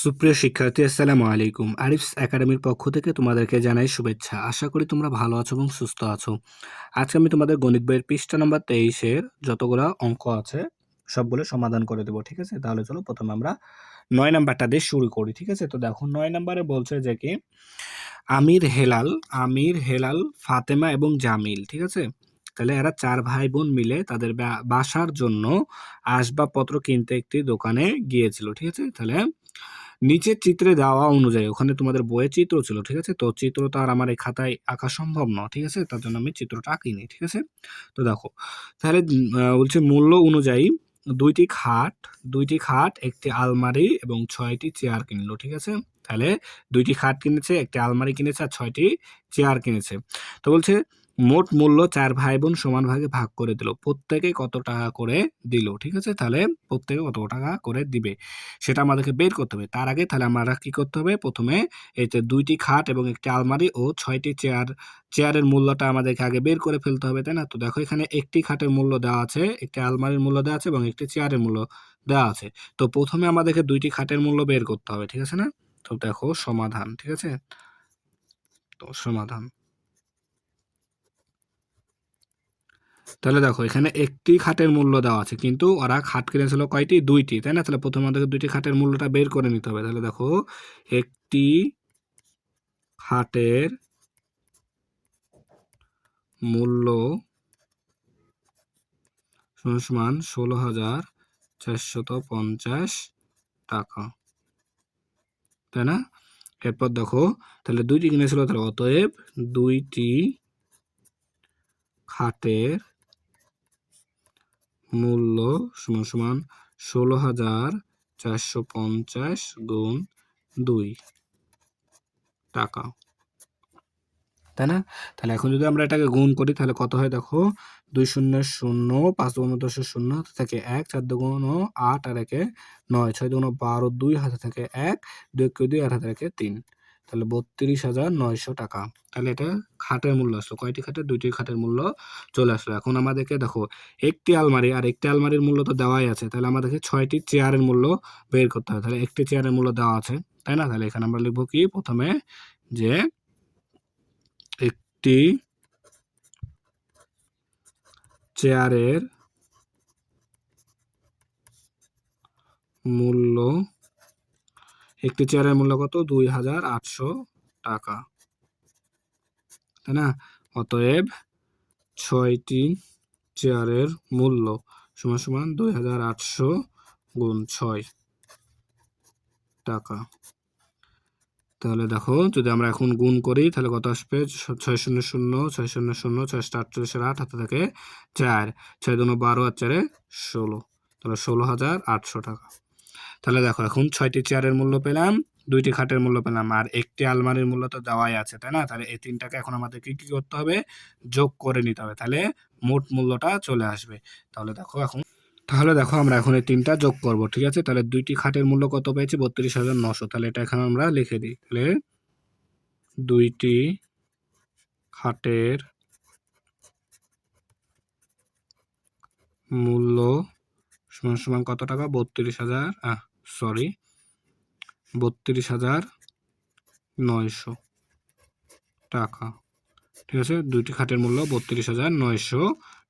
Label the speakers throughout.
Speaker 1: সুপ্রিয় শিক্ষার্থী, আসসালামু আলাইকুম। আরিফস একাডেমির পক্ষ থেকে তোমাদেরকে জানাই শুভেচ্ছা। আশা করি তোমরা ভালো আছো এবং সুস্থ আছো। আজকে আমি তোমাদের গণিত বইয়ের পৃষ্ঠা নম্বর 23-এর যতগুলা অঙ্ক আছে সবগুলো সমাধান করে দেবো, ঠিক আছে? তাহলে চলো প্রথমে আমরা 9 নাম্বারটা দিয়ে শুরু করি, ঠিক আছে? তো দেখো 9 নাম্বারে বলছে যে কি আমির হেলাল, ফাতেমা এবং জামিল, ঠিক আছে? তাহলে এরা 4 ভাই বোন মিলে তাদের বাসার জন্য আসবাবপত্র কিনতে একটি দোকানে গিয়েছিল, ঠিক আছে? তাহলে নিচের চিত্রে দেওয়া অনুযায়ী ওখানে তোমাদের বইয়ে চিত্র ছিল, ঠিক আছে? তো চিত্র তো আর আমার এই খাতায় আঁকা সম্ভব না, ঠিক আছে? তার জন্য আমি চিত্রটা আঁকিনি, ঠিক আছে? তো দেখো তাহলে বলছে মূল্য অনুযায়ী দুইটি খাট একটি আলমারি এবং 6টি চেয়ার কিনলো, ঠিক আছে? তাহলে 2টি খাট কিনেছে, একটি আলমারি কিনেছে আর 6টি চেয়ার কিনেছে। তো বলছে মোট মূল্য 4 ভাই বোন সমান ভাগে ভাগ করে দিল, প্রত্যেকে কত টাকা করে দিল, ঠিক আছে? তাহলে প্রত্যেকে কত টাকা করে দিবে সেটা আমাদেরকে বের করতে হবে। তার আগে তাহলে আমরা কি করতে হবে, প্রথমে এই যে 2টি খাট এবং একটি আলমারি ও 6টি চেয়ারের মূল্যটা আমাদেরকে আগে বের করে ফেলতে হবে, তাই না? তো দেখো এখানে একটি খাটের মূল্য দেওয়া আছে, একটি আলমারির মূল্য দেওয়া আছে এবং একটি চেয়ারের মূল্য দেওয়া আছে। তো প্রথমে আমাদেরকে 2টি খাটের মূল্য বের করতে হবে, ঠিক আছে না? তো দেখো সমাধান, ঠিক আছে? তো সমাধান, তাহলে দেখো এখানে একটি খাটের মূল্য দেওয়া আছে কিন্তু ওরা খাট কিনেছিল কয়টি, 2টি, তাই না? তাহলে প্রথমে আমাদেরকে 2টি খাটের মূল্যটা বের করে নিতে হবে। তাহলে দেখো একটি খাটের মূল্য সমান 16,450 টাকা, তাই না? এরপর দেখো তাহলে 2টি কিনেছিল, তাহলে অতএব 2টি খাটের মূল্য সমান 16,450 গুণ 2 টাকা, তাই না? তাহলে এখন যদি আমরা এটাকে গুণ করি তাহলে কত হয় দেখো, 2 শূন্য শূন্য, 5 দুগুণ 10 শূন্য, হাতে থেকে 1, 4 দুগুণ 8 আর 1 9, 6 দুগুণ 12, 2 হাতে থেকে 1, 2 কে 2 আর হাতে থেকে 3, তাহলে 32,900 টাকা। তাহলে এটা খাটের মূল্য আসলো, কয়টি খাটের, 2টি খাটের মূল্য চলে আসলো। এখন আমাদেরকে দেখো একটি আলমারি আর একটি আলমারির মূল্য তো দেওয়াই আছে, তাহলে আমাদেরকে 6টি চেয়ারের মূল্য বের করতে হবে। তাহলে একটি চেয়ারের মূল্য দেওয়া আছে, তাই না? তাহলে এখানে আমরা লিখবো কি, প্রথমে যে একটি চেয়ারের মূল্য কত, 2,800 টাকা, তাই না? অতএব 6টি চেয়ারের মূল্য সমান 2,800 গুণ 6 টাকা। তাহলে দেখো যদি আমরা এখন গুণ করি তাহলে কত আসবে, 6 শূন্য শূন্য, 6 শূন্য শূন্য, 6 48 8 হাতে থেকে 4, 6 দুগুণ 12 আর 4 16, তাহলে 16,800 টাকা। তাহলে দেখো এখন 6টি চেয়ারের মূল্য পেলাম, 2টি খাটের মূল্য পেলাম আর একটি আলমারির মূল্য তো দেওয়াই আছে, তাই না? তাহলে এই তিনটাকে এখন আমাদেরকে কি করতে হবে, যোগ করে নিতে হবে, তাহলে মোট মূল্যটা চলে আসবে। তাহলে দেখো আমরা এখন এই তিনটা যোগ করব, ঠিক আছে? তাহলে 2টি খাটের মূল্য কত পেয়েছি, 32,900। তাহলে এটা এখানে আমরা লিখে দিই, তাহলে 2টি খাটের মূল্য সমান কত টাকা, 32,900 টাকা, ঠিক আছে? 2টি খাটের মূল্য 32,900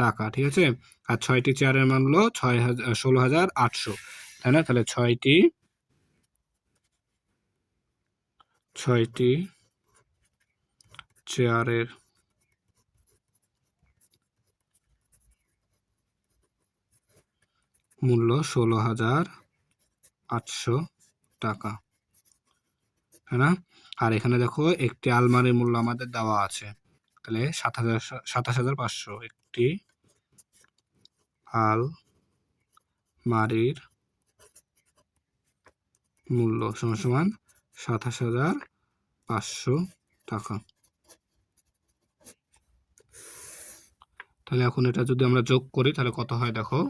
Speaker 1: টাকা, ঠিক আছে? আর 6টি চেয়ারের মূল্য 16,800, তাই না? তাহলে ছয়টি চেয়ারের মূল্য 16,800 টাকা, তাই না? আর এখানে দেখো একটি আলমারির মূল্য আমাদের দেওয়া আছে, তাহলে 27,500, একটি আলমারির মূল্য সমান 27,500 টাকা। তাহলে এখন এটা যদি আমরা যোগ করি তাহলে কত হয় দেখো,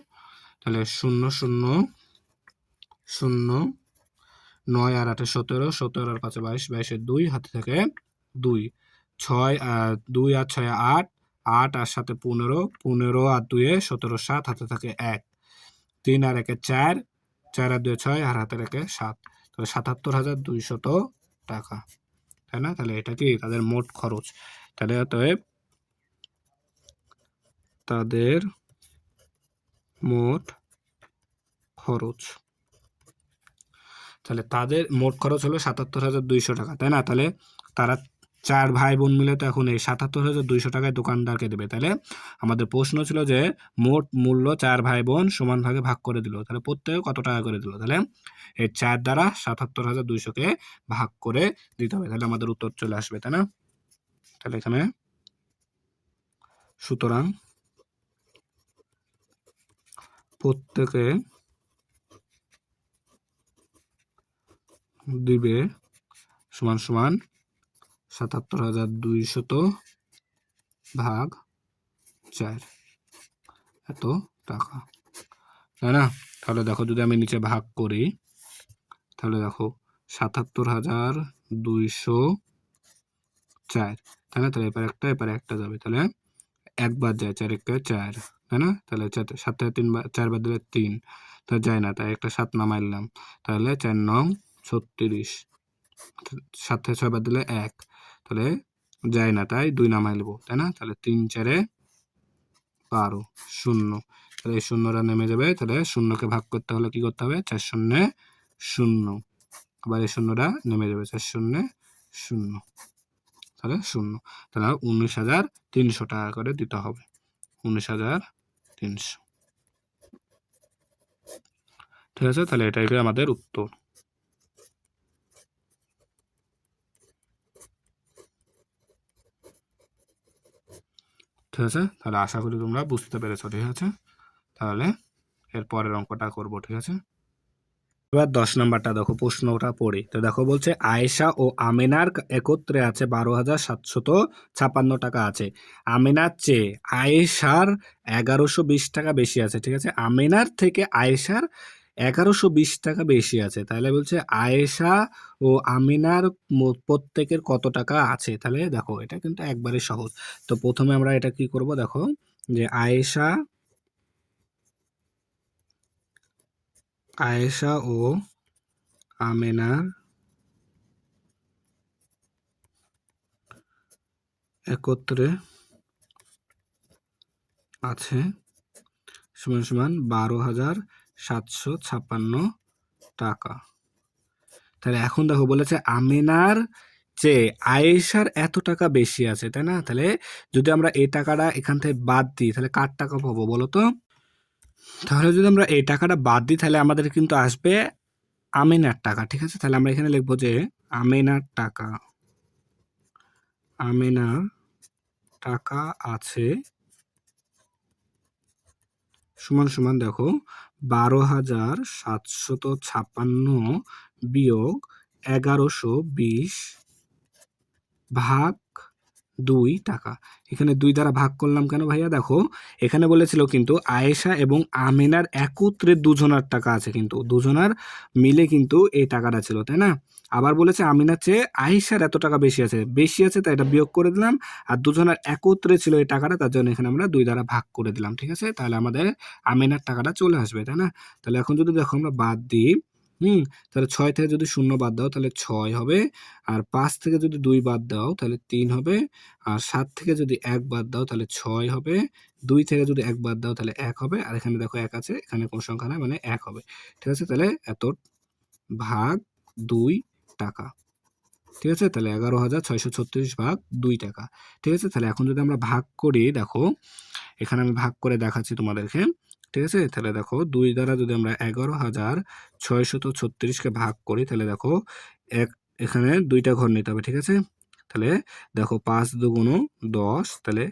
Speaker 1: তাহলে 0 0 0, 9 আর 8 17, 17 আর 5 22, 22 2 হাতে থেকে 2, 6 আর 2 আর 6 8, 8 আর 7 15, 15 আর 2 17 7 হাতে থাকে 1, 3 আর 1 4, 4 আর 2 6 আর হাতে রেখে 7, তাহলে ৭৭,২০০ টাকা, তাই না? তাহলে এটা কি তাদের মোট খরচ। তাহলে অতএব তাদের মোট খরচ, তাহলে তাদের মোট খরচ হলো ৭৭,২০০ টাকা, তাই না? তাহলে তারা 4 ভাই বোন মিলে তো এখন এই ৭৭,২০০ টাকায় দোকানদারকে দেবে। তাহলে আমাদের প্রশ্ন ছিল যে মোট মূল্য 4 ভাই বোন সমান ভাগে ভাগ করে দিল, তাহলে প্রত্যেকে কত টাকা করে দিল। তাহলে এই 4 দ্বারা ৭৭,২০০কে ভাগ করে দিতে হবে, তাহলে আমাদের উত্তর চলে আসবে, তাই না? তাহলে এখানে সুতরাং প্রত্যেকে দিবে সমান সমান ৭৭,২০০ ভাগ 4, এত টাকা, তাই না? তাহলে দেখো যদি আমি নিচে ভাগ করি, তাহলে দেখো ৭৭,২০৪, তাই না? তাহলে এপারে একটা যাবে, তাহলে একবার যায়, 4 একে 4, তাই না? তাহলে 7 থেকে 4 বাদ দিলে 3, তাহলে যায় না, তাই একটা 7 নামাইলাম, তাহলে 4 নং 36, 7 থেকে 6 বাদ দিলে 1, তাহলে যায় না, তাই 2 নামাই নেবো, তাই না? তাহলে 3 4 12, 0, তাহলে এই শূন্যটা নেমে যাবে, তাহলে শূন্যকে ভাগ করতে হলে কি করতে হবে, 4 শূন্যে 0, আবার এই শূন্যটা নেমে যাবে, 4 শূন্যে 0, তাহলে 0, তাহলে 19,300 টাকা করে দিতে হবে, 19,300, ঠিক আছে? তাহলে এটাই আমাদের উত্তর, ঠিক আছে? তাহলে আশা করি তোমরা বুঝতে পেরেছো, ঠিক আছে? তাহলে এর পরের অঙ্কটা করবো, ঠিক আছে? এবার 10 নাম্বারটা দেখো, প্রশ্নটা পড়ি। তো দেখো বলছে আয়েশা ও আমেনার একত্রে আছে 12,756 টাকা আছে। আমেনার চেয়ে আয়েশার 1120 টাকা বেশি আছে, ঠিক আছে? আমেনার থেকে আয়েশার 1120 টাকা বেশি আছে, তাহলে বলছে আয়েশা ও আমিনার প্রত্যেকের কত টাকা আছে। তাহলে দেখো এটা কিন্তু একবারে সহজ। তো প্রথমে আমরা এটা কি করব, দেখো যে আয়েশা ও আমেনার একত্রে আছে সমান সমান 12,756 টাকা। তাহলে এখন দেখো বলেছে আমেনার চেয়ে আয়েশার এত টাকা বেশি আছে, তাই না? তাহলে যদি আমরা এই টাকাটা এখান থেকে বাদ দিই, তাহলে কার টাকা পাবো বলো তো? তাহলে যদি আমরা এই টাকাটা বাদ দিই, তাহলে আমাদের কিন্তু আসবে আমেনার টাকা, ঠিক আছে? তাহলে আমরা এখানে লিখবো যে আমেনার টাকা আছে সমান সমান দেখো 12,756 বিয়োগ 1120 ভাগ 2 টাকা। এখানে 2 দ্বারা ভাগ করলাম কেন ভাইয়া? দেখো এখানে বলেছিল কিন্তু আয়েশা এবং আমেনার একত্রে দুজনার টাকা আছে, কিন্তু দুজনার মিলে কিন্তু এই টাকাটা ছিল, তাই না? আবার বলেছে আমিনার চেয়ে আয়েশার এত টাকা বেশি আছে, তাই এটা বিয়োগ করে দিলাম, আর দুজনের একত্রে ছিল এই টাকাটা, তার জন্য এখানে আমরা 2 দ্বারা ভাগ করে দিলাম, ঠিক আছে? তাহলে আমাদের আমিনার টাকাটা চলে আসবে, তাই না? তাহলে এখন যদি দেখো আমরা বাদ দিই, তাহলে 6 থেকে যদি 0 বাদ দাও তাহলে 6 হবে, আর 5 থেকে যদি 2 বাদ দাও তাহলে 3 হবে, আর 7 থেকে যদি 1 বাদ দাও তাহলে 6 হবে, 2 থেকে যদি 1 বাদ দাও তাহলে 1 হবে, আর এখানে দেখো 1 আছে, এখানে কোনো সংখ্যা নাই, মানে 1 হবে, ঠিক আছে? তাহলে এত ভাগ 2 টাকা, ঠিক আছে? তাহলে 11,636 ভাগ 2 টাকা, ঠিক আছে? তাহলে এখন যদি আমরা ভাগ করি, দেখো এখানে আমি ভাগ করে দেখাচ্ছি তোমাদেরকে, ঠিক আছে? তাহলে দেখো 2 দ্বারা যদি আমরা 11,636কে ভাগ করি, তাহলে দেখো এখানে 2টা ঘর নিতে হবে, ঠিক আছে? তাহলে দেখো 5 দুগুণ 10, তাহলে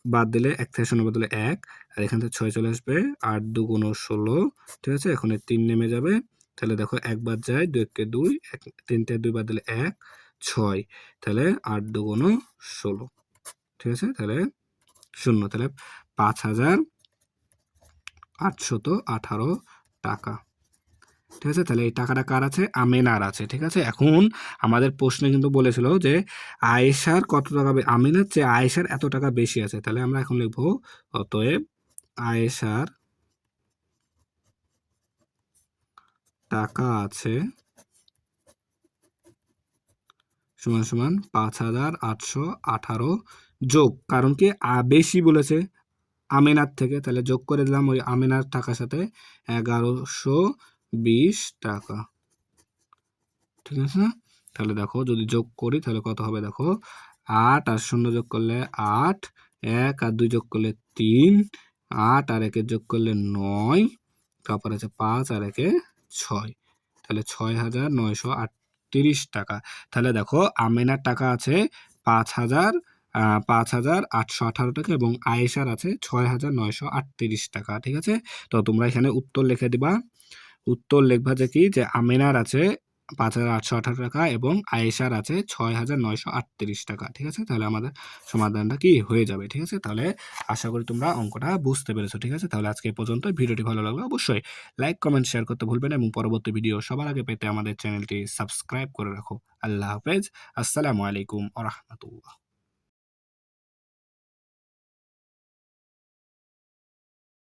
Speaker 1: বাদ দিলে 1 থেকে 0 বাদ দিলে 1, আর এখান থেকে 6 চলে আসবে, 8 দুগুণ 16, ঠিক আছে? এখন 3 নেমে যাবে, তাহলে দেখো 1 বাদ যায়, 2 একে 2, 3 থেকে 2 বাদ দিলে 1, 6, তাহলে 8 দুগুণ 16, ঠিক আছে? তাহলে 0, তাহলে 5,818 টাকা, ঠিক আছে? তাহলে এই টাকাটা কার আছে? আমেনার আছে, ঠিক আছে? এখন আমাদের প্রশ্নে কিন্তু বলেছিল যে আয়েশার কত টাকা, আমেনার চেয়ে আয়েশার এত টাকা বেশি আছে, তাহলে আমরা এখন লিখবো অতএব আয়েশার টাকা আছে সমান সমান 5,818 যোগ, কারণ কি বেশি বলেছে আমেনার থেকে, তাহলে যোগ করে দিলাম ওই আমেনার টাকার সাথে 1120 টাকা। ঠিক আছে না? তাহলে দেখো যদি যোগ করি তাহলে কত হবে দেখো, 8 আর 0 যোগ করলে 8, 1 আর 2 যোগ করলে 3, 8 আর 1 যোগ করলে 9, তারপর আছে 5 আর 1 6, তাহলে 6,938 টাকা। তাহলে দেখো আমেনার টাকা আছে 5,818 টাকা এবং আয়েশার আছে 6,938 টাকা। ঠিক আছে, তো তোমরা এখানে উত্তর লিখে দিবা। উত্তর লিখবা যে কি, যে আমেনার আছে 5,818 টাকা এবং আয়েশার আছে 6,938 টাকা। ঠিক আছে, তাহলে আমাদের সমাধানটা কি হয়ে যাবে। ঠিক আছে, তাহলে আশা করি তোমরা অঙ্কটা বুঝতে পেরেছো। ঠিক আছে, তাহলে আজকে এই পর্যন্ত। ভিডিওটি ভালো লাগলে অবশ্যই লাইক কমেন্ট শেয়ার করতে ভুলবেন এবং পরবর্তী ভিডিও সবার আগে পেতে আমাদের চ্যানেলটি সাবস্ক্রাইব করে রাখো। আল্লাহ হাফেজ, আসসালামু আলাইকুম ওয়া রাহমাতুল্লাহ।